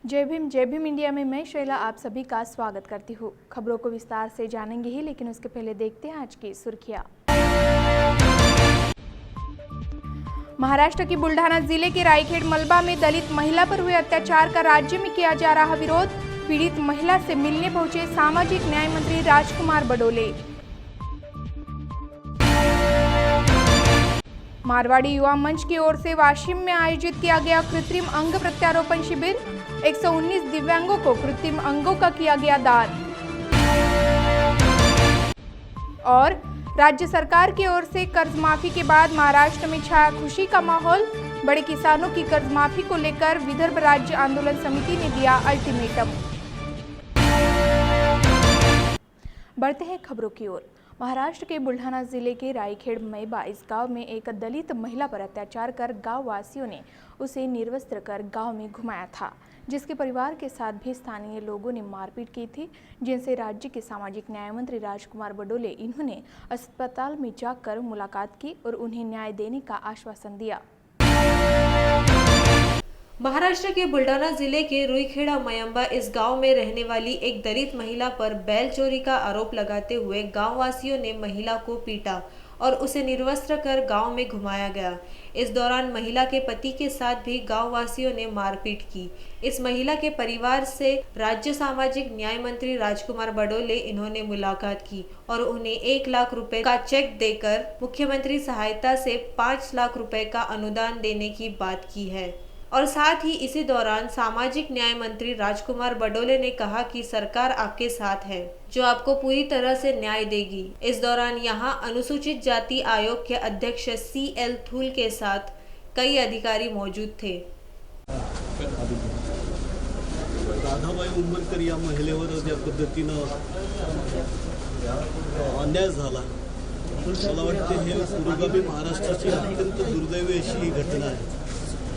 जय भीम इंडिया में मैं शैला आप सभी का स्वागत करती हूँ। खबरों को विस्तार से जानेंगे ही, लेकिन उसके पहले देखते हैं आज की सुर्खियां। महाराष्ट्र की बुल्ढाना जिले के रायखेड मलबा में दलित महिला पर हुए अत्याचार का राज्य में किया जा रहा विरोध। पीड़ित महिला से मिलने पहुंचे सामाजिक न्याय मंत्री राजकुमार बडोले। मारवाड़ी युवा मंच की ओर से वाशिम में आयोजित किया गया कृत्रिम अंग प्रत्यारोपण शिविर। 119 दिव्यांगों को कृत्रिम अंगों का किया गया दान। और राज्य सरकार की ओर से कर्ज माफी के बाद महाराष्ट्र में छाया खुशी का माहौल। बड़े किसानों की कर्ज माफी को लेकर विदर्भ राज्य आंदोलन समिति ने दिया अल्टीमेटम। बढ़ते हैं खबरों की ओर। महाराष्ट्र के बुल्ढाना जिले के रायखेड मैबा इस गांव में एक दलित महिला पर अत्याचार कर गांव वासियों ने उसे निर्वस्त्र कर गांव में घुमाया था, जिसके परिवार के साथ भी स्थानीय लोगों ने मारपीट की थी, जिनसे राज्य के सामाजिक न्याय मंत्री राजकुमार बडोले इन्होंने अस्पताल में जाकर मुलाकात की और उन्हें न्याय देने का आश्वासन दिया। महाराष्ट्र के बुल्ढाना जिले के रुईखेड़ा मयंबा इस गांव में रहने वाली एक दलित महिला पर बैल चोरी का आरोप लगाते हुए गांववासियों ने महिला को पीटा और उसे निर्वस्त्र कर गांव में घुमाया गया। इस दौरान महिला के पति के साथ भी गांववासियों ने मारपीट की। इस महिला के परिवार से राज्य सामाजिक न्याय मंत्री राजकुमार बडोले इन्होंने मुलाकात की और उन्हें 1 लाख रुपए का चेक देकर मुख्यमंत्री सहायता से 5 लाख रुपए का अनुदान देने की बात की है। और साथ ही इसी दौरान सामाजिक न्याय मंत्री राजकुमार बडोले ने कहा कि सरकार आपके साथ है, जो आपको पूरी तरह से न्याय देगी। इस दौरान यहां अनुसूचित जाति आयोग के अध्यक्ष CL थूल के साथ कई अधिकारी मौजूद थे। राधाबाई उंबरकर या महिलेवर ज्या पद्धतीनं अन्याय झाला, मला वाटते हे पुरोगामी महाराष्ट्राची अत्यंत दुर्दैवी अशी ही घटना आहे।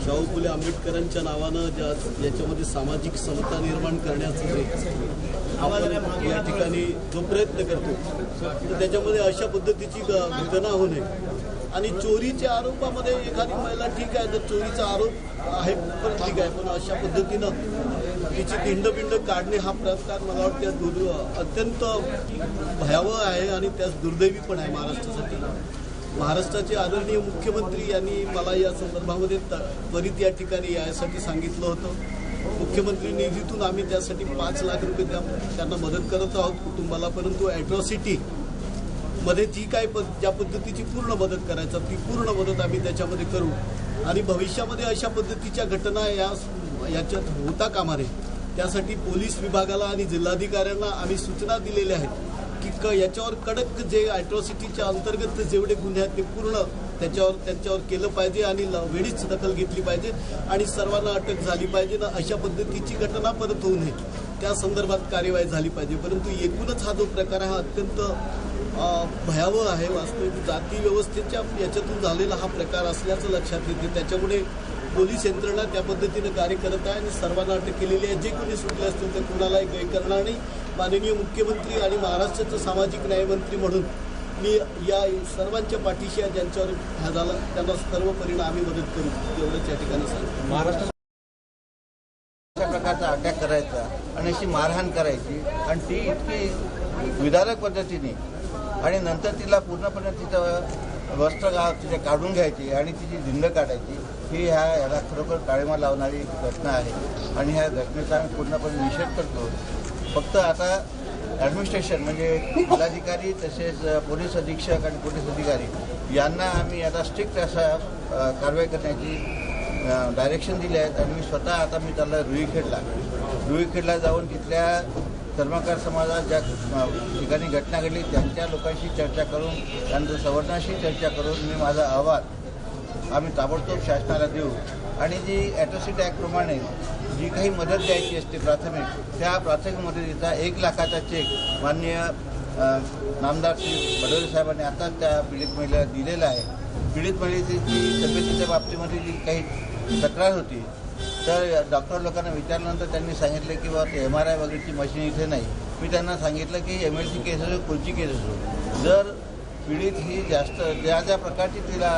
शाहू फुले आंबेडकरांच्या नावानं याच्यामध्ये सामाजिक समता निर्माण करण्याचं जे आपण या ठिकाणी जो प्रयत्न करतो, तर त्याच्यामध्ये अशा पद्धतीची घटना होणे आणि चोरीच्या आरोपामध्ये एखादी महिला ठीक आहे, तर चोरीचा आरोप आहे पण ठीक आहे, पण अशा पद्धतीनं तिची धिंडपिंड काढणे हा प्रकार मला वाटतं अत्यंत भयावह आहे आणि त्यास दुर्दैवी पण आहे महाराष्ट्रासाठी। महाराष्ट्राचे आदरणीय मुख्यमंत्री यांनी मला या संदर्भामध्ये त्वरित या ठिकाणी यासाठी सांगितलं होतं। मुख्यमंत्री निधीतून आम्ही त्यासाठी 5 लाख रुपये त्यांना मदत करत आहोत कुटुंबाला, परंतु ॲट्रॉसिटी मध्ये जी काय ज्या पद्धतीची पूर्ण मदत करायचं ती पूर्ण मदत आम्ही त्याच्यामध्ये करू आणि भविष्यामध्ये अशा पद्धतीच्या घटना याच्यात होता कामा नये, त्यासाठी पोलीस विभागाला आणि जिल्हाधिकाऱ्यांना आम्ही सूचना दिलेल्या आहेत की याच्यावर कडक जे ॲट्रॉसिटीच्या अंतर्गत जेवढे गुन्हे आहेत ते पूर्ण त्यांच्यावर केलं पाहिजे आणि वेळीच दखल घेतली पाहिजे आणि सर्वांना अटक झाली पाहिजे ना, अशा पद्धतीची घटना परत होऊ नये त्या संदर्भात कार्यवाही झाली पाहिजे। परंतु एकूणच हा जो प्रकार आहे हा अत्यंत भयावह आहे। वास्तविक जाती व्यवस्थेच्या याच्यातून झालेला हा प्रकार असल्याचं लक्षात येते, त्याच्यामुळे पोलीस यंत्रणा त्या पद्धतीने कार्य करत आहे आणि सर्वांना अटक केलेली आहे। जे कोणी सुटले असतील ते कुणालाही गय करणार नाही। माननीय मुख्यमंत्री आणि महाराष्ट्राचे सामाजिक न्यायमंत्री म्हणून मी या सर्वांच्या पाठीशी आहे, ज्यांच्यावर हा झाला त्यांना सर्व परिणामी मदत करू, एवढंच या ठिकाणी सांगतो। महाराष्ट्र प्रकारचा अटॅक करायचा आणि अशी मारहाण करायची आणि ती इतकी विधारक पद्धतीने आणि नंतर तिला पूर्णपणे तिचं वस्त्र तिच्या काढून घ्यायची आणि तिची धिंड काढायची, ही याला खरोखर काळीमा लावणारी घटना आहे आणि ह्या घटनेचा आम्ही पूर्णपणे निषेध करतो। फक्त आता ॲडमिनिस्ट्रेशन म्हणजे जिल्हाधिकारी तसेच पोलीस अधीक्षक आणि पोलीस अधिकारी यांना आम्ही आता स्ट्रिक्ट असा कारवाई करण्याची डायरेक्शन दिले आहेत आणि मी स्वतः आता मी चालला रुईखेडला जाऊन तिथल्या धर्मकार समाजात ज्या ठिकाणी घटना घडली त्यांच्या लोकांशी चर्चा करून त्यांच्या संवर्धनाशी चर्चा करून मी माझा अहवाल आम्ही ताबडतोब शासनाला देऊ आणि जी ॲट्रॉसिटी ॲक्टप्रमाणे जी काही मदत द्यायची असते प्राथमिक, त्या प्राथमिक मदतीचा 1 लाखाचा चेक माननीय नामदार श्री बडोले साहेबांनी आताच त्या पीडित महिलेला दिलेला आहे। पीडित महिलेची तब्येतीच्या बाबतीमध्ये जी काही तक्रार होती, तर डॉक्टर लोकांना विचारल्यानंतर त्यांनी सांगितलं की बाबा ते MRI वगैरेची मशीन इथे नाही। मी त्यांना सांगितलं की MLC केस असो कोणची केस असो, जर पीडित ही जास्त ज्या प्रकारची तिला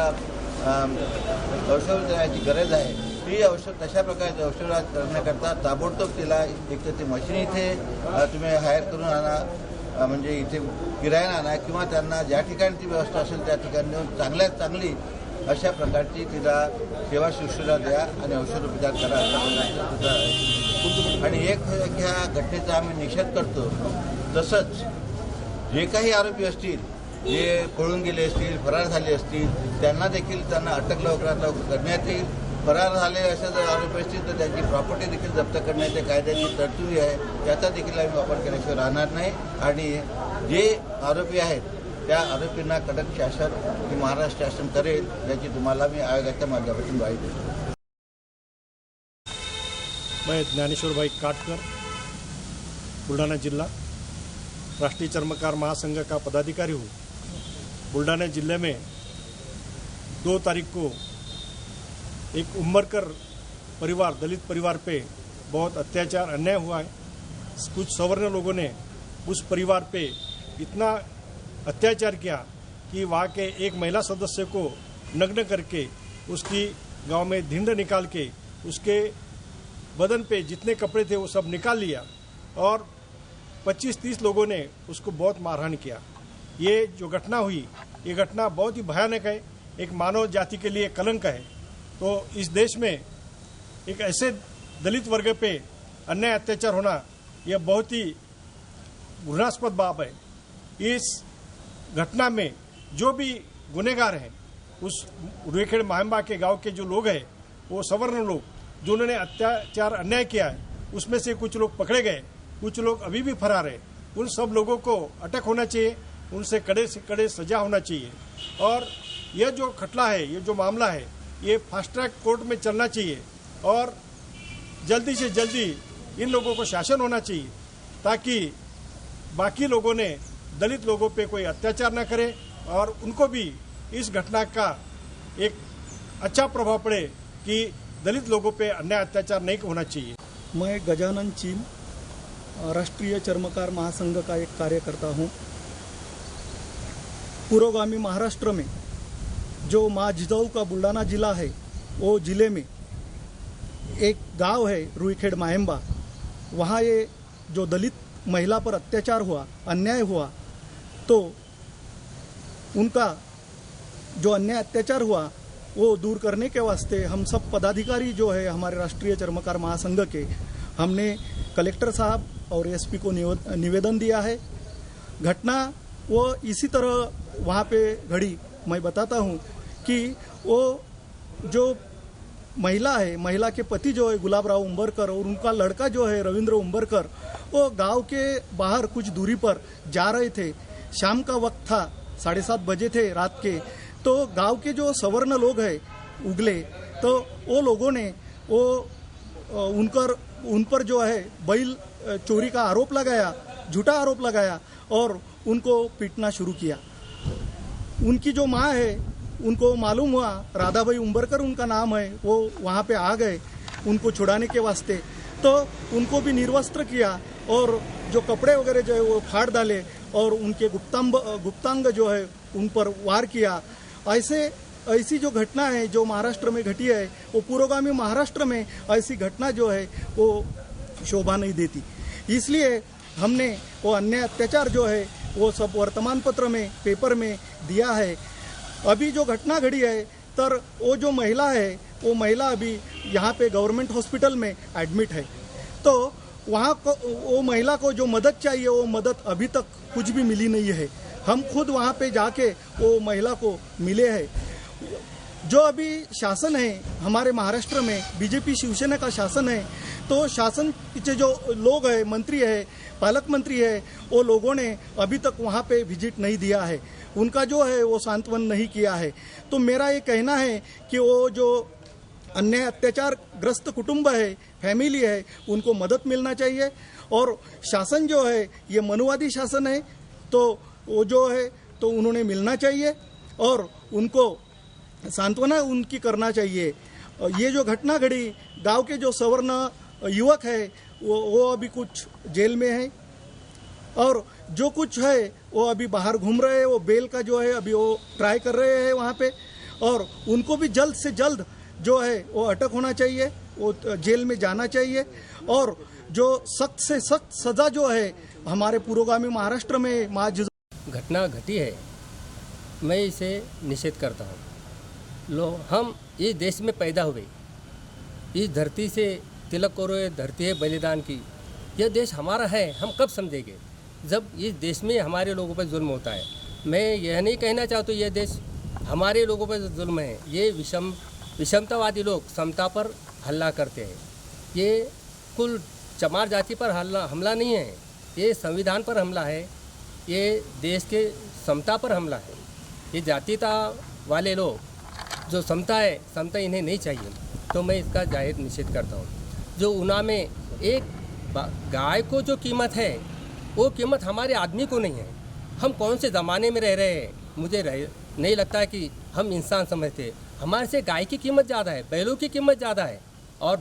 दर्शवून देण्याची गरज आहे ती तशा प्रकारचे औषध करण्याकरता ताबडतोब तिला एक तर ती मशीन इथे तुम्ही हायर करून आणा, म्हणजे इथे किरायाने आणा, किंवा त्यांना ज्या ठिकाणी ती व्यवस्था असेल त्या ठिकाणी नेऊन चांगल्यात चांगली अशा प्रकारची तिला सेवा शुश्रूषा द्या आणि औषधोपचार करा आणि एक ह्या घटनेचा आम्ही निषेध करतो. तसंच जे काही आरोपी असतील, जे पळून गेले असतील, फरार झाले असतील, त्यांना देखील त्यांना अटक लवकरात लवकर करण्यात येईल. फरार झाले असे जर आरोपी असतील तर त्यांची प्रॉपर्टी देखील जप्त करण्याच्या कायद्याची तरतुदी आहे, त्याचा देखील आम्ही वापर केल्याशिवाय राहणार नाही. आणि जे आरोपी आहेत त्या आरोपींना कडक शासन हे महाराष्ट्र शासन करेल याची तुम्हाला मी आयोगाच्या माध्यमातून ग्वाही देतो. मैं ज्ञानेश्वर भाई काटकर, बुल्ढाना जिला राष्ट्रीय चर्मकार महासंघ का पदाधिकारी हूँ. बुल्ढाना जिले में 2 तारीख को एक उम्बरकर परिवार, दलित परिवार पे बहुत अत्याचार अन्याय हुआ है. कुछ सवर्ण लोगों ने उस परिवार पे इतना अत्याचार किया कि वहाँ के एक महिला सदस्य को नग्न करके उसकी गांव में धिंड निकाल के उसके बदन पे जितने कपड़े थे वो सब निकाल लिया और 25-30 लोगों ने उसको बहुत मारहानि किया. ये जो घटना हुई, ये घटना बहुत ही भयानक है, एक मानव जाति के लिए कलंक है. तो इस देश में एक ऐसे दलित वर्ग पे अन्याय अत्याचार होना यह बहुत ही घृणास्पद बात है. इस घटना में जो भी गुनहगार हैं, उस रुईखेड़ माहिम्बा के गांव के जो लोग हैं, वो सवर्ण लोग जिन्होंने अत्याचार अन्याय किया है, उसमें से कुछ लोग पकड़े गए, कुछ लोग अभी भी फरार है. उन सब लोगों को अटक होना चाहिए, उनसे कड़े से कड़े सजा होना चाहिए. और यह जो खटला है, ये जो मामला है, ये फास्ट ट्रैक कोर्ट में चलना चाहिए और जल्दी से जल्दी इन लोगों को शासन होना चाहिए ताकि बाकी लोगों ने दलित लोगों पे कोई अत्याचार न करे और उनको भी इस घटना का एक अच्छा प्रभाव पड़े कि दलित लोगों पे अन्याय अत्याचार नहीं होना चाहिए. मैं गजानन चीम, राष्ट्रीय चर्मकार महासंघ का एक कार्यकर्ता हूँ. पुरोगामी महाराष्ट्र में जो माँ जिजाऊ का बुल्ढाना जिला है, वो जिले में एक गांव है रुईखेड़ माहिम्बा. वहाँ ये जो दलित महिला पर अत्याचार हुआ, अन्याय हुआ, तो उनका जो अन्याय अत्याचार हुआ वो दूर करने के वास्ते हम सब पदाधिकारी जो है हमारे राष्ट्रीय चर्मकार महासंघ के, हमने कलेक्टर साहब और एसपी को निवेदन दिया है. घटना वो इसी तरह वहाँ पे घड़ी. मैं बताता हूँ कि वो जो महिला है, महिला के पति जो है गुलाबराव उम्बरकर और उनका लड़का जो है रविंद्र उम्बरकर, वो गांव के बाहर कुछ दूरी पर जा रहे थे. शाम का वक्त था, 7:30 बजे थे रात के. तो गांव के जो सवर्ण लोग हैं उगले, तो वो लोगों ने उन पर जो है बैल चोरी का आरोप लगाया, झूठा आरोप लगाया और उनको पीटना शुरू किया. उनकी जो माँ है, उनको मालूम हुआ, राधाबाई उम्बरकर उनका नाम है, वो वहाँ पे आ गए उनको छुड़ाने के वास्ते. तो उनको भी निर्वस्त्र किया और जो कपड़े वगैरह जो है वो फाड़ डाले और उनके गुप्तांग जो है उन पर वार किया. ऐसी जो घटना है जो महाराष्ट्र में घटी है, वो पुरोगामी महाराष्ट्र में ऐसी घटना जो है वो शोभा नहीं देती. इसलिए हमने वो अन्याय अत्याचार जो है वो सब वर्तमान पत्र में, पेपर में दिया है. अभी जो घटना घड़ी है, तर वो जो महिला है, वो महिला अभी यहाँ पे गवर्नमेंट हॉस्पिटल में एडमिट है. तो वहाँ को वो महिला को जो मदद चाहिए वो मदद अभी तक कुछ भी मिली नहीं है. हम खुद वहाँ पे जाके वो महिला को मिले हैं. जो अभी शासन है हमारे महाराष्ट्र में, बीजेपी शिवसेना का शासन है, तो शासन के जो लोग हैं, मंत्री है, पालक मंत्री है, वो लोगों ने अभी तक वहाँ पे विजिट नहीं दिया है. उनका जो है वो सांत्वन नहीं किया है. तो मेरा ये कहना है कि वो जो अन्याय अत्याचार ग्रस्त कुटुंब है, फैमिली है, उनको मदद मिलना चाहिए. और शासन जो है ये मनुवादी शासन है, तो वो जो है तो उन्होंने मिलना चाहिए और उनको सांत्वना उनकी करना चाहिए. ये जो घटना घड़ी, गांव के जो सवर्ण युवक है वो अभी कुछ जेल में है और जो कुछ है वो अभी बाहर घूम रहे हैं. वो बेल का जो है अभी वो ट्राई कर रहे हैं वहाँ पे और उनको भी जल्द से जल्द जो है वो अटक होना चाहिए, वो जेल में जाना चाहिए और जो सख्त से सख्त सजा जो है हमारे पुरोगामी महाराष्ट्र में घटना घटी है, मैं इसे निषेध करता हूँ। हम इस देश में पैदा हुए, इस धरती से तिलक करो, ये धरती है बलिदान की, यह देश हमारा है। हम कब समझेंगे जब इस देश में हमारे लोगों पर जुल्म होता है। मैं यह नहीं कहना चाहता यह देश हमारे लोगों पर जुल्म है। ये विषमतावादी लोग समता पर हमला करते हैं। ये कुल चमार जाति पर हमला नहीं है, ये संविधान पर हमला है, ये देश के समता पर हमला है। ये जातीयता वाले लोग जो समता है, समता इन्हें नहीं चाहिए, तो मैं इसका जाहिर निषेध करता हूँ। जो ऊना में एक गाय को जो कीमत है, वो कीमत हमारे आदमी को नहीं है। हम कौन से ज़माने में रह रहे हैं, मुझे नहीं लगता कि हम इंसान समझते। हमारे से गाय की कीमत ज़्यादा है, बैलों की कीमत ज़्यादा है, और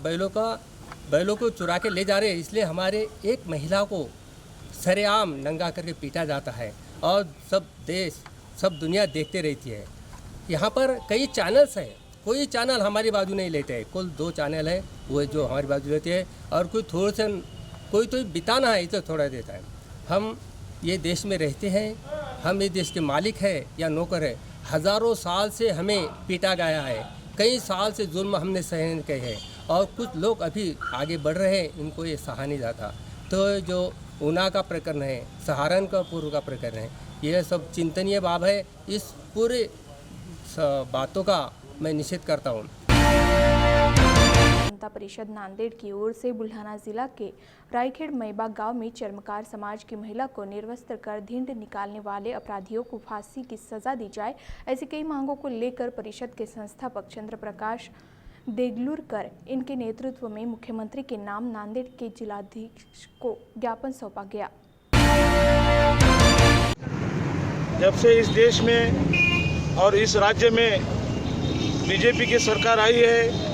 बैलों को चुरा के ले जा रहे हैं। इसलिए हमारे एक महिला को सरेआम नंगा करके पीटा जाता है और सब दुनिया देखते रहती है। यहाँ पर कई चैनल्स हैं, कोई चैनल हमारी बाजू नहीं लेते हैं। कुल 2 चैनल है वो जो हमारी बाजू लेते हैं, और कोई तो बिताना है इसे थोड़ा देता है। हम ये देश में रहते हैं, हम इस देश के मालिक है या नौकर है। हज़ारों साल से हमें पीटा गया है, कई साल से जुल्म हमने सहन किए हैं, और कुछ लोग अभी आगे बढ़ रहे हैं, इनको ये सहा नहीं जाता। तो जो ऊना का प्रकरण है, सहारनपुर का प्रकरण है, यह सब चिंतनीय बात है। इस पूरे बातों का मैं निषेध करता हूँ। जनता परिषद नांदेड़ की ओर से बुल्ढाना जिला के रायखेड़ मैबा गांव में चर्मकार समाज की महिला को निर्वस्त्र कर ढिंड निकालने वाले अपराधियों को फांसी की सजा दी जाए, ऐसी कई मांगों को लेकर परिषद के संस्थापक चंद्र प्रकाश देगलूरकर इनके नेतृत्व में मुख्यमंत्री के नाम नांदेड़ के जिलाधीश को ज्ञापन सौंपा गया। जब से इस देश में और इस राज्य में बीजेपी की सरकार आई है,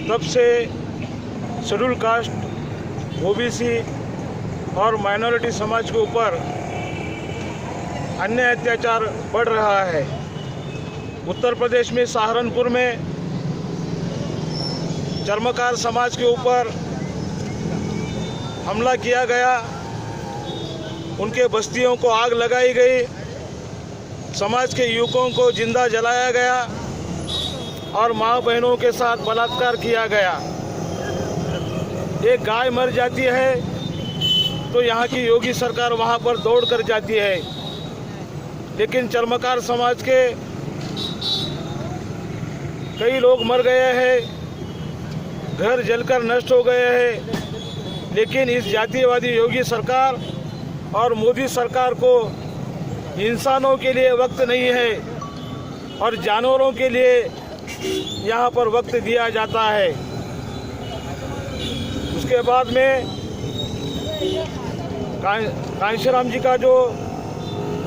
तब से शेड्यूल कास्ट, ओबीसी और माइनॉरिटी समाज के ऊपर अन्याय अत्याचार बढ़ रहा है। उत्तर प्रदेश में सहारनपुर में चर्मकार समाज के ऊपर हमला किया गया, उनके बस्तियों को आग लगाई गई, समाज के युवकों को जिंदा जलाया गया और माँ बहनों के साथ बलात्कार किया गया। एक गाय मर जाती है तो यहाँ की योगी सरकार वहाँ पर दौड़ कर जाती है, लेकिन चर्मकार समाज के कई लोग मर गए हैं, घर जलकर नष्ट हो गए हैं, लेकिन इस जातीयवादी योगी सरकार और मोदी सरकार को इंसानों के लिए वक्त नहीं है और जानवरों के लिए यहाँ पर वक्त दिया जाता है। उसके बाद में कांशीराम जी का जो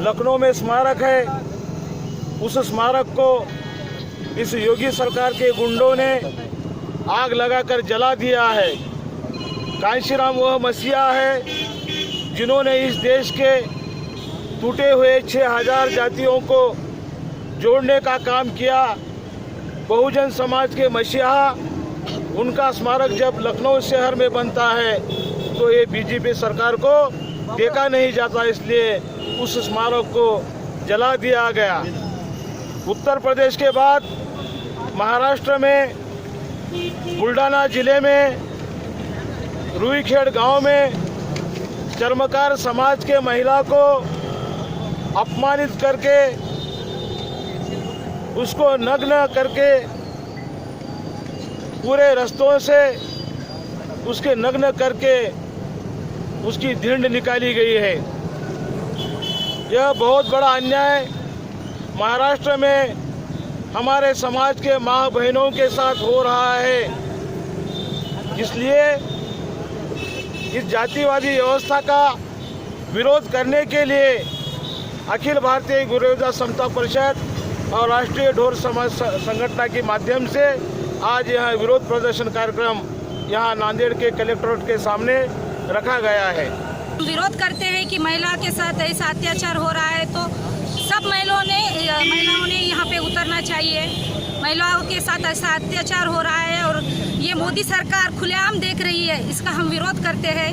लखनऊ में स्मारक है, उस स्मारक को इस योगी सरकार के गुंडों ने आग लगाकर जला दिया है। कांशीराम वह मसीहा है जिन्होंने इस देश के टूटे हुए 6000 जातियों को जोड़ने का काम किया। बहुजन समाज के मसीहा, उनका स्मारक जब लखनऊ शहर में बनता है तो ये बीजेपी सरकार को देखा नहीं जाता, इसलिए उस स्मारक को जला दिया गया। उत्तर प्रदेश के बाद महाराष्ट्र में बुल्ढाना जिले में रुईखेड़ गांव में चर्मकार समाज के महिला को अपमानित करके, उसको नग्न करके पूरे रास्तों से उसके नग्न करके उसकी ढिंड निकाली गई है। यह बहुत बड़ा अन्याय महाराष्ट्र में हमारे समाज के माँ बहनों के साथ हो रहा है। इसलिए इस जातिवादी व्यवस्था का विरोध करने के लिए अखिल भारतीय गुरुदेव समता परिषद और राष्ट्रीय ढोर समाज संगठन के माध्यम से आज यह विरोध प्रदर्शन कार्यक्रम यहाँ नांदेड़ के कलेक्ट्रेट के सामने रखा गया है। विरोध करते हैं कि महिला के साथ ऐसा अत्याचार हो रहा है, तो सब महिलाओं ने यहाँ पे उतरना चाहिए महिलाओं के साथ ऐसा अत्याचार हो रहा है और ये मोदी सरकार खुलेआम देख रही है, इसका हम विरोध करते हैं।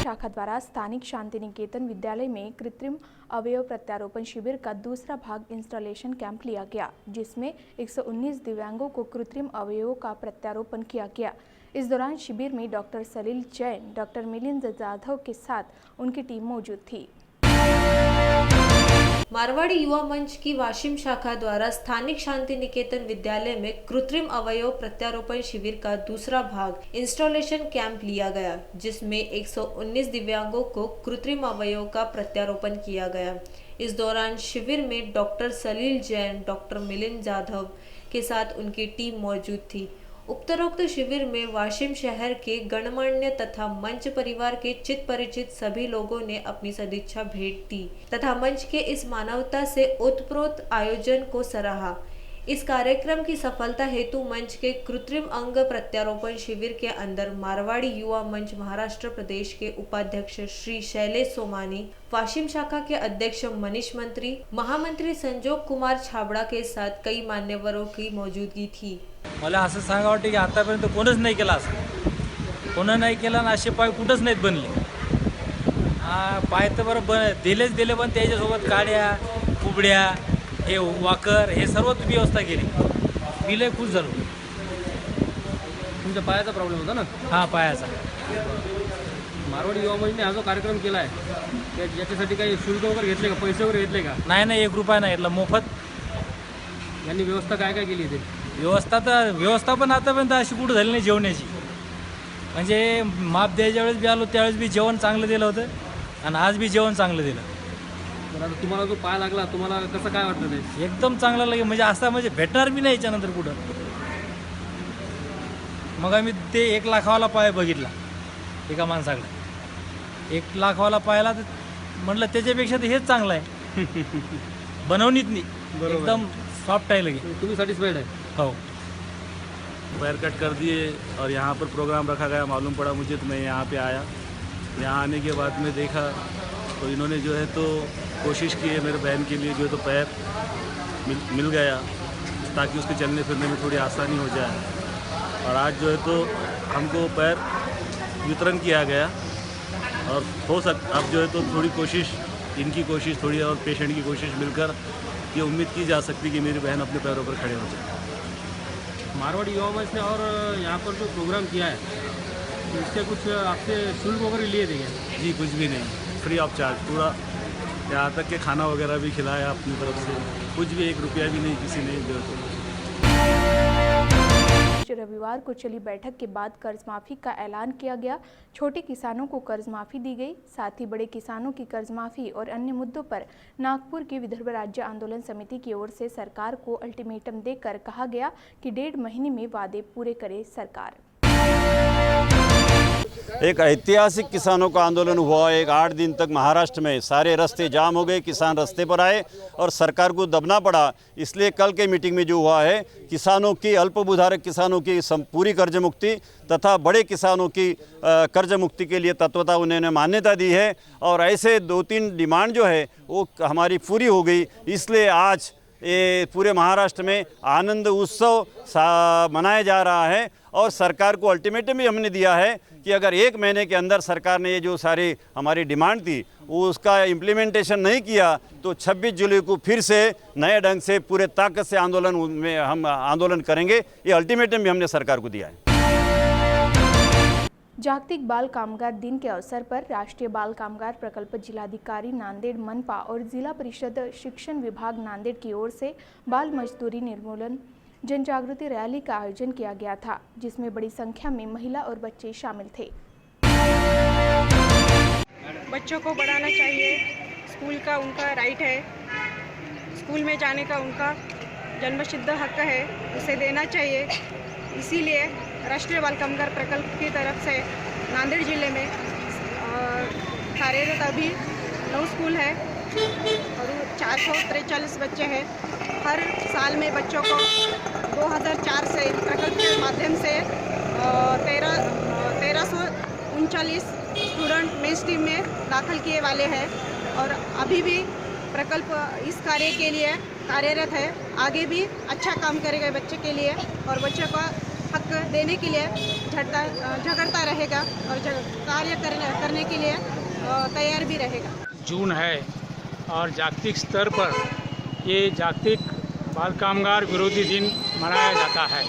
शाखा द्वारा स्थानिक शांति निकेतन विद्यालय में कृत्रिम अवयव प्रत्यारोपण शिविर का दूसरा भाग इंस्टॉलेशन कैंप लिया गया, जिसमें 119 दिव्यांगों को कृत्रिम अवयवों का प्रत्यारोपण किया गया। इस दौरान शिविर में डॉक्टर सलील जैन, डॉक्टर मिलिंद जाधव के साथ उनकी टीम मौजूद थी। मारवाड़ी युवा मंच की वाशिम शाखा द्वारा स्थानिक शांति निकेतन विद्यालय में कृत्रिम अवयव प्रत्यारोपण शिविर का दूसरा भाग इंस्टॉलेशन कैंप लिया गया, जिसमें 119 दिव्यांगों को कृत्रिम अवयव का प्रत्यारोपण किया गया। इस दौरान शिविर में डॉक्टर सलील जैन, डॉक्टर मिलिंद जाधव के साथ उनकी टीम मौजूद थी। उपरोक्त शिविर में वाशिम शहर के गणमान्य तथा मंच परिवार के चित परिचित सभी लोगों ने अपनी सदिच्छा भेंट दी तथा मंच के इस मानवता से ओतप्रोत आयोजन को सराहा। इस कार्यक्रम की सफलता हेतु मंच के कृत्रिम अंग प्रत्यारोपण शिविर के अंदर मारवाड़ी युवा मंच महाराष्ट्र प्रदेश के उपाध्यक्ष श्री शैलेश सोमानी, वाशिम शाखा के अध्यक्ष मनीष मंत्री, महामंत्री संजोग कुमार छाबड़ा के साथ कई मान्यवरों की मौजूदगी थी। मला असं सांगा वाटतं की आतापर्यंत कोणच नाही केला असं, कोणं नाही केला आणि असे पाय कुठंच नाहीत बनले। पाय तर बरं दिले पण त्याच्यासोबत काड्या कुबड्या हे वाकर हे सर्व व्यवस्था केली। मी लय खुश झालो। तुमच्या पायाचा प्रॉब्लेम होता ना? हां, पायाचा। मारवाडी युवा मंचने हा जो कार्यक्रम केला आहे याच्यासाठी काही शुल्क वगैरे घेतले का, पैसे वगैरे घेतले का? नाही 1 रुपया नाही घेतला, मोफत। यांनी व्यवस्था काय काय केली ते? व्यवस्था पण आतापर्यंत अशी कुठं झाली नाही जेवणाची। म्हणजे माप द्यायच्या वेळेस बी आलो त्यावेळेस बी जेवण चांगलं दिलं होतं आणि आज बी जेवण चांगलं दिलं। तर आता तुम्हाला जो पाय लागला तुम्हाला कसं काय वाटतं ते? एकदम चांगला लागेल, म्हणजे असं म्हणजे भेटणार बी नाही याच्यानंतर कुठं। मग आम्ही ते 1 लाखावाला पाय बघितला एका माणसाकडे, 1 लाखावाला पायला तर म्हटलं त्याच्यापेक्षा तर हेच चांगलं आहे। बनवणीत नाही, एकदम सॉफ्ट आहे लगे। तुम्ही सॅटिस्फाईड आहे? हो। पैर कट कर दिए और यहाँ पर प्रोग्राम रखा गया, मालूम पड़ा मुझे तो मैं यहाँ पे आया। यहाँ आने के बाद में देखा तो इन्होंने जो है तो कोशिश की है मेरे बहन के लिए जो है तो पैर मिल गया ताकि उसके चलने फिरने में थोड़ी आसानी हो जाए। और आज जो है तो हमको पैर वितरण किया गया और अब जो है तो थोड़ी कोशिश, इनकी कोशिश थोड़ी और पेशेंट की कोशिश मिलकर ये उम्मीद की जा सकती है कि मेरी बहन अपने पैरों पर खड़े हो जाए। मारवाड़ी युवा मंच ने और यहाँ पर जो प्रोग्राम किया है इससे कुछ आपसे शुल्क वगैरह लिए थे क्या? जी कुछ भी नहीं, फ्री ऑफ चार्ज पूरा, यहाँ तक के खाना वगैरह भी खिलाया अपनी तरफ से, कुछ भी 1 रुपया भी नहीं किसी ने दिया। रविवार को चली बैठक के बाद कर्ज माफी का ऐलान किया गया। छोटे किसानों को कर्ज माफी दी गई, साथ ही बड़े किसानों की कर्ज माफी और अन्य मुद्दों पर नागपुर की विदर्भ राज्य आंदोलन समिति की ओर से सरकार को अल्टीमेटम देकर कहा गया कि 1.5 महीने में वादे पूरे करे सरकार। एक ऐतिहासिक किसानों का आंदोलन हुआ। 8 दिन तक महाराष्ट्र में सारे रास्ते जाम हो गए, किसान रास्ते पर आए और सरकार को दबना पड़ा। इसलिए कल के मीटिंग में जो हुआ है, किसानों की, अल्पभूधारक किसानों की पूरी कर्ज मुक्ति तथा बड़े किसानों की कर्ज मुक्ति के लिए तत्वता उन्होंने मान्यता दी है और ऐसे 2-3 डिमांड जो है वो हमारी पूरी हो गई। इसलिए आज ये पूरे महाराष्ट्र में आनंद उत्सव मनाया जा रहा है और सरकार को अल्टीमेटम भी हमने दिया है कि अगर 1 महीने के अंदर सरकार ने ये जो सारी हमारी डिमांड थी वो उसका इम्प्लीमेंटेशन नहीं किया तो 26 जुलाई को फिर से नए ढंग से पूरे ताकत से आंदोलन में हम आंदोलन करेंगे। ये अल्टीमेटम भी हमने सरकार को दिया है। जागतिक बाल कामगार दिन के अवसर पर राष्ट्रीय बाल कामगार प्रकल्प जिलाधिकारी नांदेड़ मनपा और जिला परिषद शिक्षण विभाग नांदेड़ की ओर से बाल मजदूरी निर्मूलन जन जागृति रैली का आयोजन किया गया था, जिसमें बड़ी संख्या में महिला और बच्चे शामिल थे। बच्चों को बढ़ाना चाहिए, स्कूल का उनका राइट है, स्कूल में जाने का उनका जन्मसिद्ध हक है, उसे देना चाहिए। इसीलिए राष्ट्रीय बाल कामगार प्रकल्प की तरफ से नांदेड़ जिले में कार्यरत अभी 9 स्कूल है और 443 बच्चे हैं। हर साल में बच्चों को 2004 से प्रकल्प के माध्यम से 1339 स्टूडेंट मेन स्ट्रीम में दाखिल किए वाले हैं और अभी भी प्रकल्प इस कार्य के लिए कार्यरत है, आगे भी अच्छा काम करेगा बच्चे के लिए और बच्चों को हक देने के लिए झगड़ता रहेगा और कार्य करने के लिए तैयार भी रहेगा। जून है और जागतिक स्तर पर ये जागतिक बाल कामगार विरोधी दिन मनाया जाता है।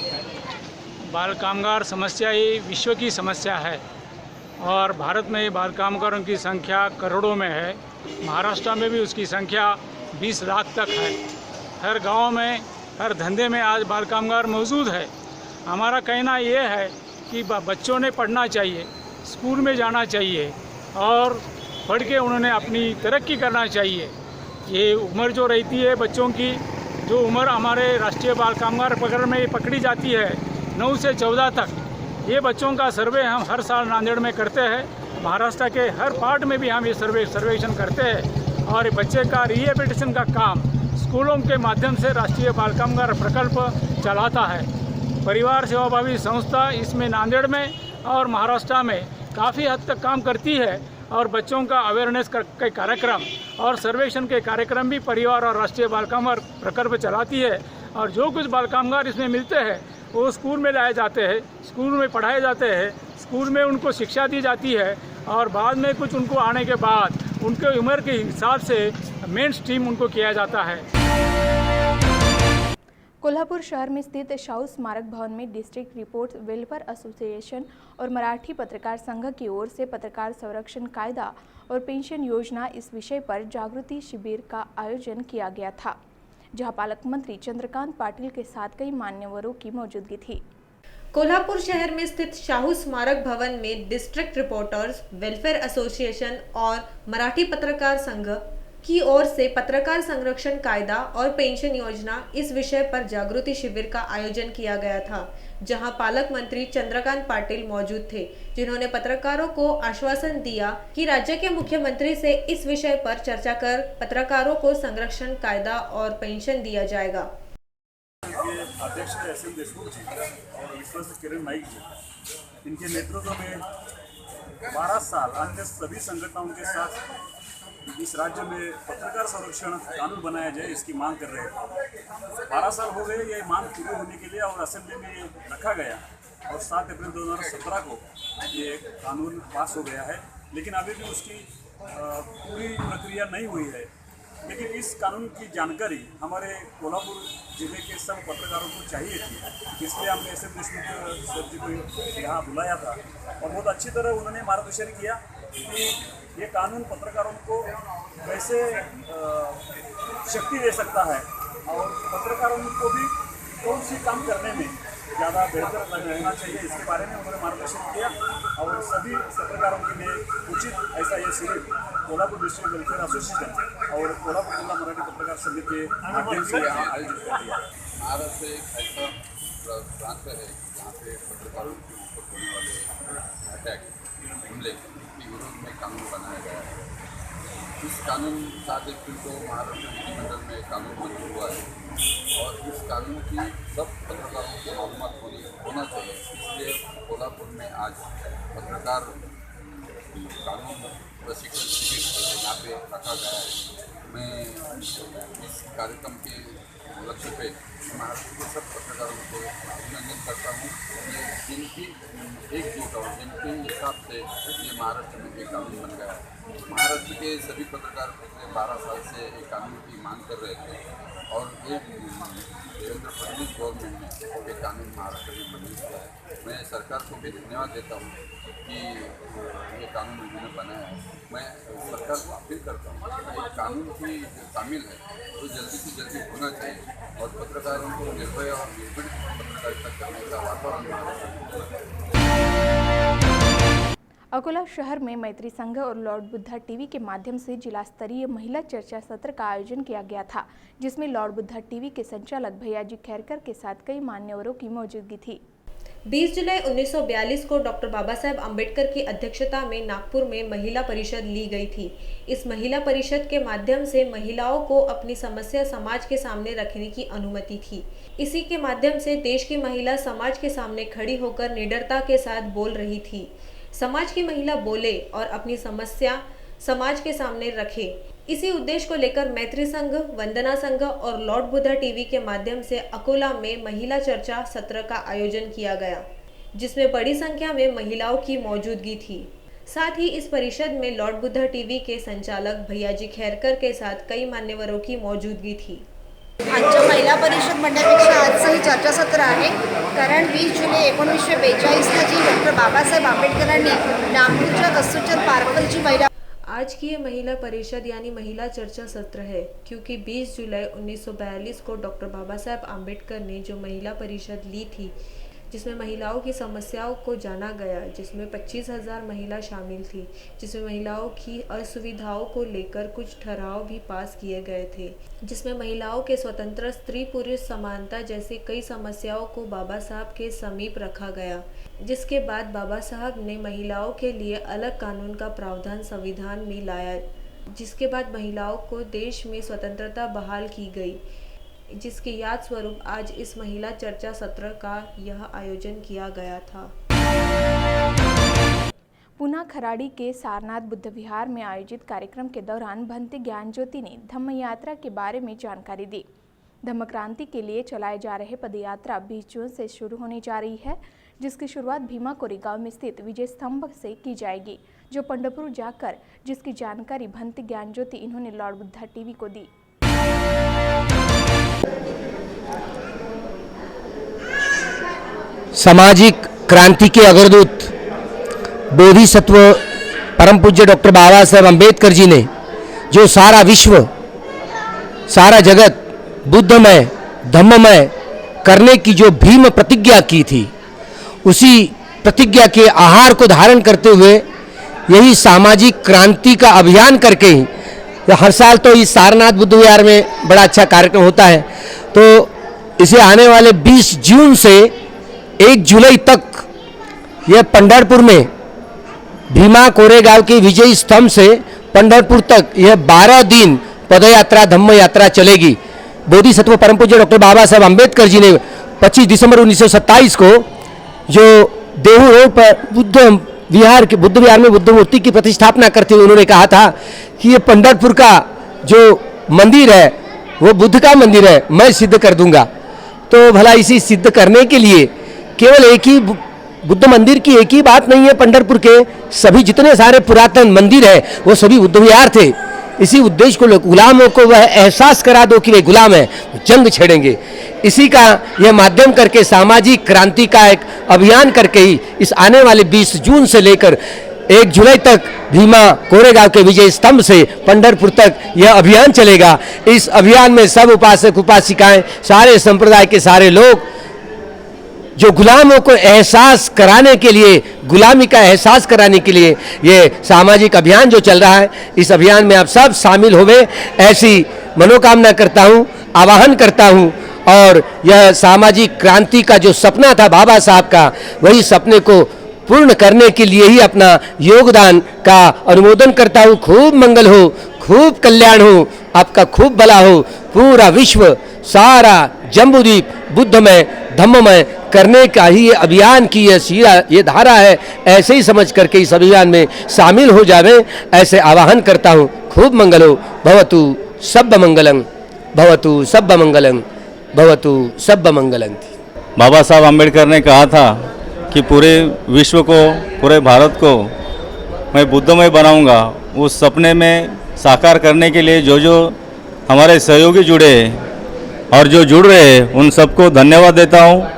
बाल कामगार समस्या ये विश्व की समस्या है और भारत में बाल कामगारों की संख्या करोड़ों में है। महाराष्ट्र में भी उसकी संख्या 20 लाख तक है। हर गांव में, हर धंधे में आज बाल कामगार मौजूद है। हमारा कहना ये है कि बच्चों ने पढ़ना चाहिए, स्कूल में जाना चाहिए और पढ़ के उन्होंने अपनी तरक्की करना चाहिए। ये उम्र जो रहती है बच्चों की, जो उम्र हमारे राष्ट्रीय बाल कामगार प्रकरण में पकड़ी जाती है 9 से 14 तक, ये बच्चों का सर्वे हम हर साल नांदेड़ में करते हैं। महाराष्ट्र के हर पार्ट में भी हम ये सर्वेक्षण करते हैं और बच्चे का रिहेबिलिटेशन का काम स्कूलों के माध्यम से राष्ट्रीय बाल कामगार प्रकल्प चलाता है। परिवार सेवाभावी संस्था इसमें नांदेड़ में और महाराष्ट्र में काफ़ी हद तक काम करती है और बच्चों का अवेयरनेस के कार्यक्रम और सर्वेक्षण के कार्यक्रम भी परिवार और राष्ट्रीय बाल कामगार प्रकल्प चलाती है। और जो कुछ बाल कामगार इसमें मिलते हैं वो स्कूल में लाए जाते हैं, स्कूल में पढ़ाए जाते हैं, स्कूल में उनको शिक्षा दी जाती है और बाद में कुछ उनको आने के बाद उनके उम्र के हिसाब से मेन स्ट्रीम उनको किया जाता है। कोल्हापुर शहर में स्थित शाहू स्मारक भवन में डिस्ट्रिक्ट रिपोर्ट वेलफेयर एसोसिएशन और मराठी पत्रकार संघ की ओर से पत्रकार संरक्षण कायदा और पेंशन योजना इस विषय पर जागृति शिविर का आयोजन किया गया था, जहां पालक मंत्री चंद्रकांत पाटिल के साथ कई मान्यवरों की मौजूदगी थी। कोल्हापुर शहर में स्थित शाहू स्मारक भवन में डिस्ट्रिक्ट रिपोर्टर्स वेलफेयर एसोसिएशन और मराठी पत्रकार संघ की ओर से पत्रकार संरक्षण कायदा और पेंशन योजना इस विषय पर जागृति शिविर का आयोजन किया गया था, जहां पालक मंत्री चंद्रकांत पाटिल मौजूद थे, जिन्होंने पत्रकारों को आश्वासन दिया कि राज्य के मुख्यमंत्री से इस विषय पर चर्चा कर पत्रकारों को संरक्षण कायदा और पेंशन दिया जाएगा। अध्यक्ष एस.एन. देशमुख जी और विश्वस्त किरण नाइक जी, इनके नेतृत्व में 12 साल अन्य सभी संगठनों के साथ इस राज्य में पत्रकार संरक्षण कानून बनाया जाए, इसकी मांग कर रहे हैं। 12 साल हो गए ये मांग पूरी होने के लिए और असेंबली में ये रखा गया और 7 अप्रैल 2017 को ये कानून पास हो गया है, लेकिन अभी भी उसकी पूरी प्रक्रिया नहीं हुई है। लेकिन इस कानून की जानकारी हमारे कोल्हापुर जिले के सब पत्रकारों को चाहिए थी, इसलिए हमने एस.एन. देशमुख सर जी को यहाँ बुलाया था और बहुत अच्छी तरह उन्होंने मार्गदर्शन किया कि ये कानून पत्रकारों को कैसे शक्ति दे सकता है और पत्रकारों को भी कौन सी काम करने में ज़्यादा बेहतर रहना चाहिए, इसके बारे में उन्होंने मार्गदर्शन किया और सभी पत्रकारों के लिए उचित ऐसा ये शिविर कोल्हापुर डिस्ट्रिक्ट वेलफेयर एसोसिएशन और कोल्हापुर जिला मराठी पत्रकार समिति के माध्यम से यहाँ आयोजित किया गया। भारत में एक ऐसा प्रांत है जहाँ पे पत्रकारों के ऊपर होने वाले अटैक हमले के विरोध में कानून बनाया गया है। इस कानून 7 अप्रैल को महाराष्ट्र विधिमंडल में कानून मंजूर हुआ है और इस कानून की सब पत्रकारों को मालूमात होना चाहिए, इसलिए कोल्हापुर में आज पत्रकार कानून प्रशिक्षण शिविर यहाँ पे रखा गया है। मैं इस कार्यक्रम के लक्ष्य पे महाराष्ट्र के सब पत्रकारों को अभिनंदन करता हूँ। ये जिनकी एकजुट और जिनके हिसाब से ये महाराष्ट्र में एक कानून बन गया है। महाराष्ट्र के सभी पत्रकार पिछले 12 साल से एक कानून की मांग कर रहे थे और एक देवेंद्र फडणवीस गवर्नमेंट ने एक कानून महाराष्ट्र में मंजूर किया है। मैं सरकार को भी धन्यवाद देता हूँ कि ये कानून उन्होंने बनाया है। मैं सरकार को अपील करता हूँ कि कानून की शामिल है तो जल्दी से जल्दी होना चाहिए और पत्रकारों को निर्भय और निर्भीक पत्रकारिता करने का वातावरण। अकोला शहर में मैत्री संघ और लॉर्ड बुद्धा टीवी के माध्यम से जिला स्तरीय महिला चर्चा सत्र का आयोजन किया गया था, जिसमें लॉर्ड बुद्धा टीवी के संचालक भैयाजी खैरकर के साथ कई मान्यवरों की मौजूदगी थी। 20 जुलाई 1942 को डॉक्टर बाबा साहेब अम्बेडकर की अध्यक्षता में नागपुर में महिला परिषद ली गई थी। इस महिला परिषद के माध्यम से महिलाओं को अपनी समस्या समाज के सामने रखने की अनुमति थी। इसी के माध्यम से देश की महिला समाज के सामने खड़ी होकर निडरता के साथ बोल रही थी। समाज की महिला बोले और अपनी समस्या समाज के सामने रखे। इसी उद्देश्य को लेकर मैत्री संघ, वंदना संघ और लॉर्ड बुद्धा टीवी के माध्यम से अकोला में महिला चर्चा सत्र का आयोजन किया गया, जिसमें बड़ी संख्या में महिलाओं की मौजूदगी थी। साथ ही इस परिषद में लॉर्ड बुद्धा टीवी के संचालक भैयाजी खैरकर के साथ कई मान्यवरों की मौजूदगी थी। आजच्या महिला परिषद म्हणण्यापेक्षा आजचं हे चर्चासत्र आहे, कारण 20 जुलै 1942ला जी डॉक्टर बाबासाहेब आंबेडकरांनी नागपूरच्या कस्तुरचंद पार्कवरची महिला आज की ये महिला परिषद यानी महिला चर्चा सत्र है, क्योंकि 20 जुलाई 1942 को डॉक्टर बाबा साहेब आम्बेडकर ने जो महिला परिषद ली थी, जिसमें महिलाओं की समस्याओं को जाना गया, जिसमें 25,000 महिला शामिल थी, जिसमें महिलाओं की असुविधाओं को लेकर कुछ ठहराव भी पास किए गए थे, जिसमें महिलाओं के स्वतंत्र, स्त्री पुरुष समानता जैसी कई समस्याओं को बाबा साहब के समीप रखा गया, जिसके बाद बाबा साहब ने महिलाओं के लिए अलग कानून का प्रावधान संविधान में लाया, जिसके बाद महिलाओं को देश में स्वतंत्रता बहाल की गई, जिसके याद स्वरूप आज इस महिला चर्चा सत्र का यह आयोजन किया गया था। पुना खराड़ी के सारनाथ बुद्ध विहार में आयोजित कार्यक्रम के दौरान भंते ज्ञान ज्योति ने धम्म यात्रा के बारे में जानकारी दी। धम्म क्रांति के लिए चलाए जा रहे पदयात्रा 20 जून से शुरू होने जा रही है, जिसकी शुरुआत भीमा कोरेगांव में स्थित विजय स्तंभ से की जाएगी, जो पंढरपुर जाकर जिसकी जानकारी भंते ज्ञान ज्योति इन्होंने लॉर्ड बुद्धा टीवी को दी। सामाजिक क्रांति के अग्रदूत बोधिसत्व परम पूज्य डॉक्टर बाबा साहेब अम्बेडकर जी ने जो सारा विश्व, सारा जगत बुद्धमय, धम्ममय करने की जो भीम प्रतिज्ञा की थी, उसी प्रतिज्ञा के आहार को धारण करते हुए यही सामाजिक क्रांति का अभियान करके ही हर साल तो इस सारनाथ बुद्ध विहार में बड़ा अच्छा कार्यक्रम होता है, तो इसे आने वाले 20 जून से 1 जुलाई तक यह पंढरपुर में भीमा कोरेगांव के विजय स्तंभ से पंढरपुर तक यह 12 दिन पदयात्रा, धम्म यात्रा चलेगी। बोधिसत्व परम पूज्य डॉक्टर बाबा साहेब अम्बेडकर जी ने 25 दिसंबर 1927 को जो देहू रोड पर बुद्ध विहार में बुद्ध मूर्ति की प्रतिष्ठापना करते हुए उन्होंने कहा था कि ये पंढरपुर का जो मंदिर है वो बुद्ध का मंदिर है, मैं सिद्ध कर दूंगा। तो भला इसी सिद्ध करने के लिए केवल एक ही बुद्ध मंदिर की एक ही बात नहीं है, पंढरपुर के सभी जितने सारे पुरातन मंदिर है वो सभी बुद्ध विहार थे। इसी उद्देश्य को गुलामों को वह एहसास करा दो कि वे गुलाम है, जंग छेड़ेंगे। इसी का यह माध्यम करके सामाजिक क्रांति का एक अभियान करके ही इस आने वाले 20 जून से लेकर 1 जुलाई तक भीमा कोरेगांव के विजय स्तंभ से पंढरपुर तक यह अभियान चलेगा। इस अभियान में सब उपासक उपासिकाएं, सारे संप्रदाय के सारे लोग जो गुलामों को एहसास कराने के लिए, गुलामी का एहसास कराने के लिए ये सामाजिक अभियान जो चल रहा है, इस अभियान में आप सब शामिल होवे, ऐसी मनोकामना करता हूँ, आवाहन करता हूँ। और यह सामाजिक क्रांति का जो सपना था बाबा साहब का, वही सपने को पूर्ण करने के लिए ही अपना योगदान का अनुमोदन करता हूँ। खूब मंगल हो, खूब कल्याण हो, आपका खूब भला हो। पूरा विश्व, सारा जम्बूद्वीप बुद्धमय, धम्ममय करने का ही ये अभियान की ये धारा है। ऐसे ही समझ करके इस अभियान में शामिल हो जावे, ऐसे आवाहन करता हूँ। खूब मंगल हो। भवतु सब्ब मंगलं, भवतु सब्ब मंगलं, भवतु सब्ब मंगलं। बाबा साहब आम्बेडकर ने कहा था कि पूरे विश्व को, पूरे भारत को मैं बुद्धमय बनाऊंगा। उस सपने में साकार करने के लिए जो जो हमारे सहयोगी जुड़े और जो जुड़ रहे हैं उन सबको धन्यवाद देता हूँ।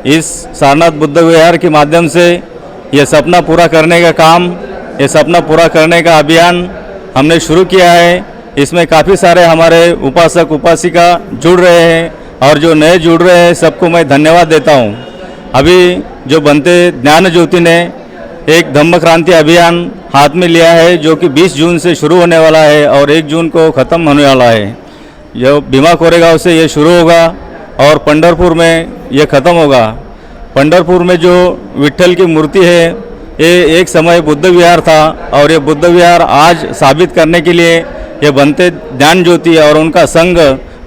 इस सारनाथ बुद्ध विहार के माध्यम से ये सपना पूरा करने का काम, ये सपना पूरा करने का अभियान हमने शुरू किया है। इसमें काफ़ी सारे हमारे उपासक उपासिका जुड़ रहे हैं और जो नए जुड़ रहे हैं सबको मैं धन्यवाद देता हूँ। अभी जो बनते ज्ञान ज्योति ने एक धम्म क्रांति अभियान हाथ में लिया है, जो कि 20 जून से शुरू होने वाला है और 1 जून को ख़त्म होने वाला है। जो भीमा कोरेगांव से ये शुरू होगा और पंढरपुर में ये ख़त्म होगा। पंढरपुर में जो विट्ठल की मूर्ति है, ये एक समय बुद्ध विहार था और ये बुद्ध विहार आज साबित करने के लिए ये बनते ज्ञान ज्योति और उनका संघ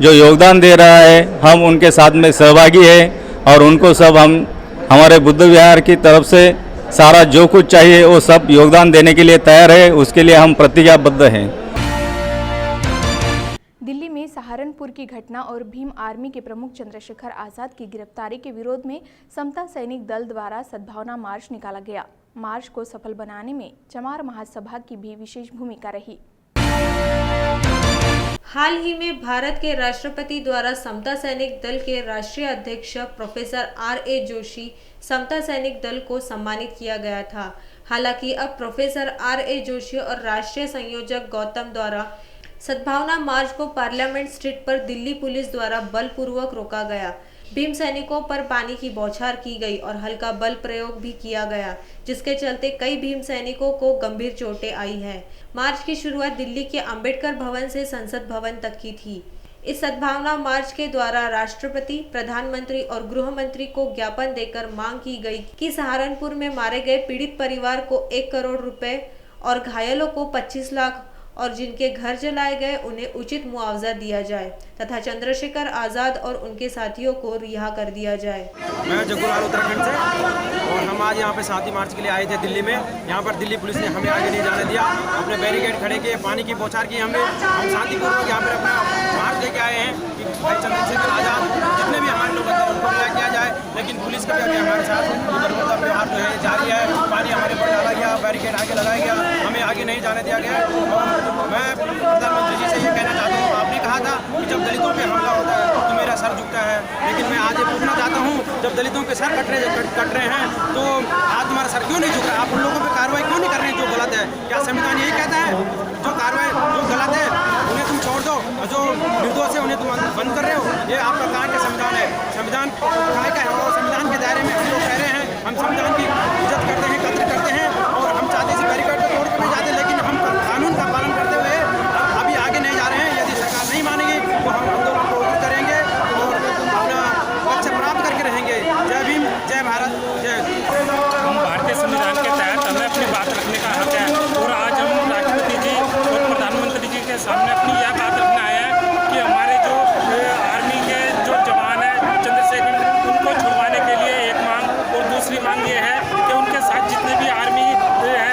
जो योगदान दे रहा है, हम उनके साथ में सहभागी है और उनको सब हम हमारे बुद्ध विहार की तरफ से सारा जो कुछ चाहिए वो सब योगदान देने के लिए तैयार है। उसके लिए हम प्रतिज्ञाबद्ध हैं। सहारनपुर की घटना और भीम आर्मी के प्रमुख चंद्रशेखर आजाद की गिरफ्तारी के विरोध में समता सैनिक दल द्वारा सद्भावना मार्च निकाला गया। मार्च को सफल बनाने में चमार महासभा की भी विशेष भूमिका रही। हाल ही में भारत के राष्ट्रपति द्वारा समता सैनिक दल के राष्ट्रीय अध्यक्ष प्रोफेसर R.A. जोशी समता सैनिक दल को सम्मानित किया गया था। हालांकि अब प्रोफेसर R.A. जोशी और राष्ट्रीय संयोजक गौतम द्वारा सद्भावना मार्च को पार्लियामेंट स्ट्रीट पर दिल्ली पुलिस द्वारा बलपूर्वक रोका गया। भीम सैनिकों पर पानी की बौछार की गई और हल्का बल प्रयोग भी किया गया, जिसके चलते कई भीम सैनिकों को गंभीर चोटें आई हैं। मार्च की शुरुआत दिल्ली के अंबेडकर भवन से संसद भवन तक की थी। इस सद्भावना मार्च के द्वारा राष्ट्रपति, प्रधानमंत्री और गृह मंत्री को ज्ञापन देकर मांग की गई कि सहारनपुर में मारे गए पीड़ित परिवार को 1 करोड़ रुपए और घायलों को 25 लाख और जिनके घर जलाए गए उन्हें उचित मुआवजा दिया जाए तथा चंद्रशेखर आजाद और उनके साथियों को रिहा कर दिया जाए। मैं जगुराल उत्तराखंड से और हम आज यहाँ पे शांति मार्च के लिए आए थे दिल्ली में। यहाँ पर दिल्ली पुलिस ने हमें आगे नहीं जाने दिया, अपने बैरिकेड खड़े किए, पानी की बौछार की हमने। हम शांतिपूर्वक यहाँ पर अपना मार्च लेके आए हैं कि भाई चंद्रशेखर आजाद जितने भी हमारे लोग हैं उनको रिहा किया जाए, लेकिन पुलिस का भी हमारे साथ उधर व्यवहार जो है जारी है। पानी हमारे पर डाला गया, बैरिकेड आगे लगाया गया, हमें आगे नहीं जाने दिया गया। और मैं प्रधानमंत्री जी से ये कहना चाहता हूँ, आपने कहा था कि जब दलितों पे हमला होता है तो मेरा सर झुकता है, लेकिन मैं आज ये पूछना चाहता हूँ, जब दलितों के सर कट रहे हैं तो आज तुम्हारा सर क्यों नहीं झुक रहा? आप उन लोगों पे कार्रवाई क्यों नहीं कर रहे हैं जो गलत है? क्या संविधान यही कहता है जो कार्रवाई जो गलत है उन्हें तुम छोड़ दो, जो निर्दोष है उन्हें तुम बंद कर रहे हो? ये आपका कहाँ का संविधान है? संविधान कहाँ का है? और संविधान के दायरे में हम लोग कह रहे हैं, हम संविधान की इज्जत करते हैं, कदर करते हैं और हम चाहते हैं बैरिकेड को तोड़ के नहीं जाते, लेकिन हम कानून का पालन करते हुए अभी आगे नहीं जा रहे हैं। यदि सरकार नहीं मानेगी तो हम आंदोलन को उग्र करेंगे और अपना लक्ष्य प्राप्त करके रहेंगे। जय भीम, जय भारत, जय। हम भारतीय संविधान के तहत हमें अपनी बात रखने का हक है और आज हम राष्ट्रपति जी और प्रधानमंत्री जी के सामने अपनी यह बात रखने आए हैं कि हमारे जो आर्मी के जो जवान हैं चंद्रशेखर, उनको छुड़वाने के लिए एक मांग, और दूसरी मांग ये है कि उनके साथ जितने भी आर्मी है,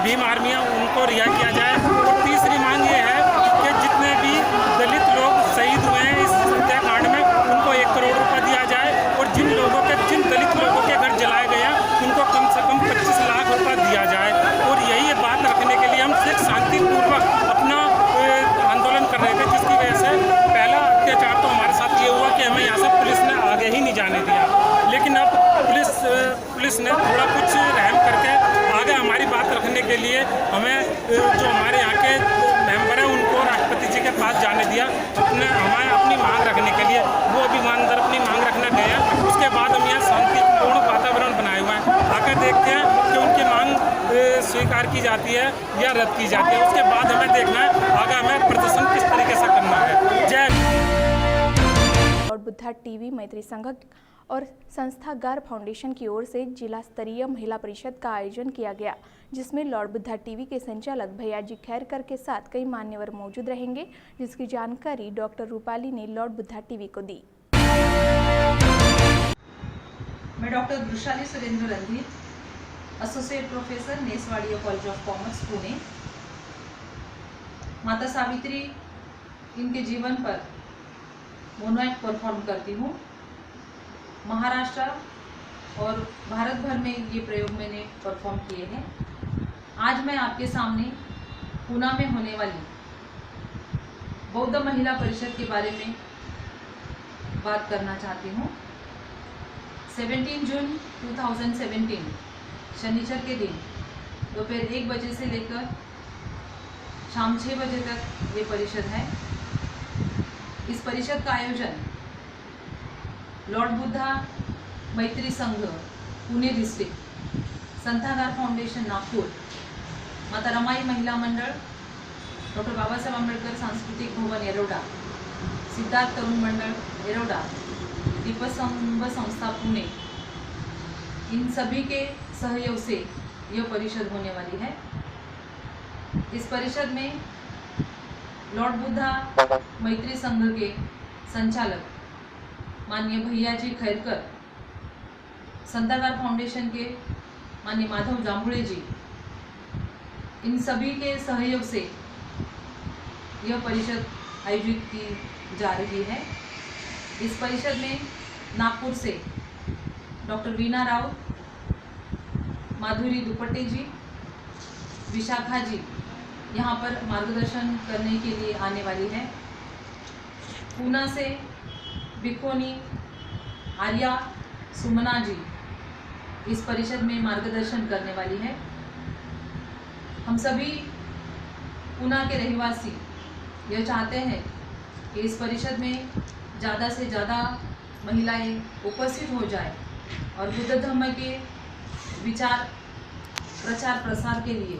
भीम आर्मी है, उनको रिहा किया जाए। और तीसरी मांग ये है कि जितने भी दलित लोग शहीद हुए हैं इस हत्याकांड में उनको 1 करोड़ रुपये दिया जाए और जिन दलित लोगों के घर जलाए गए हैं उनको कम से कम 25 लाख रुपये दिया जाए। और यही बात रखने के लिए हम सिर्फ शांतिपूर्वक अपना आंदोलन कर रहे थे, जिसकी वजह से पहला अत्याचार तो हमारे साथ ये हुआ कि हमें यहाँ से पुलिस ने आगे ही नहीं जाने दिया, लेकिन अब पुलिस ने थोड़ा कुछ रहम करके आगे हमारी बात रखने के लिए हमें जो हमारे यहाँ के मेंबर हैं उनको राष्ट्रपति जी के पास जाने दिया हमें अपनी मांग रखने के लिए। वो अभी अंदर अपनी मांग रखने गए हैं, उसके बाद हम यहाँ शांतिपूर्ण वातावरण बनाए हुए हैं। आकर देखते हैं कि उनकी मांग स्वीकार की जाती है या रद्द की जाती है, उसके बाद हमें देखना है आगे हमें प्रदर्शन किस तरीके से करना है। जय। और बुद्धा टीवी मैत्री संघ और संस्था गार फाउंडेशन की ओर से जिला स्तरीय महिला परिषद का आयोजन किया गया, जिसमें लॉर्ड बुद्धा टीवी के संचालक भैयाजी खैरकर के साथ कई मान्यवर मौजूद रहेंगे, जिसकी जानकारी डॉक्टर रूपाली ने लॉर्ड बुद्धा टीवी को दी। मैं doctor Vrushali Surendra Randhir, associate professor Ness Wadia college of commerce Pune, माता सावित्री इनके जीवन पर मोनोएक्ट परफॉर्म करती हूँ। महाराष्ट्र और भारत भर में ये प्रयोग मैंने परफॉर्म किए हैं। आज मैं आपके सामने पूना में होने वाली बौद्ध महिला परिषद के बारे में बात करना चाहती हूँ। 17 जून 2017 शनिचर के दिन दोपहर 1 बजे से लेकर शाम 6 बजे तक ये परिषद है। इस परिषद का आयोजन लॉर्ड बुद्धा मैत्री संघ पुणे डिस्ट्रिक्ट, संथागार फाउंडेशन नागपुर, माता रमाई महिला मंडल, डॉक्टर बाबा साहेब आंबेडकर सांस्कृतिक भवन येरवडा, सिद्धार्थ तरुण मंडल येरवडा, दीपस्तंभ संस्था पुणे, इन सभी के सहयोग से यह परिषद होने वाली है। इस परिषद में लॉर्ड बुद्धा मैत्री संघ के संचालक माननीय भैयाजी खैरकर, संथागार फाउंडेशन के माननीय माधव जांभुड़े जी, इन सभी के सहयोग से यह परिषद आयोजित की जा रही है। इस परिषद में नागपुर से डॉक्टर वीना राउत, माधुरी दुपट्टे जी, विशाखा जी यहाँ पर मार्गदर्शन करने के लिए आने वाली है। पूना से बिकोनी आर्या सुमना जी इस परिषद में मार्गदर्शन करने वाली है। हम सभी पूना के रहवासी यह चाहते हैं कि इस परिषद में ज़्यादा से ज़्यादा महिलाएं उपस्थित हो जाए और बुद्ध धर्म के विचार प्रचार प्रसार के लिए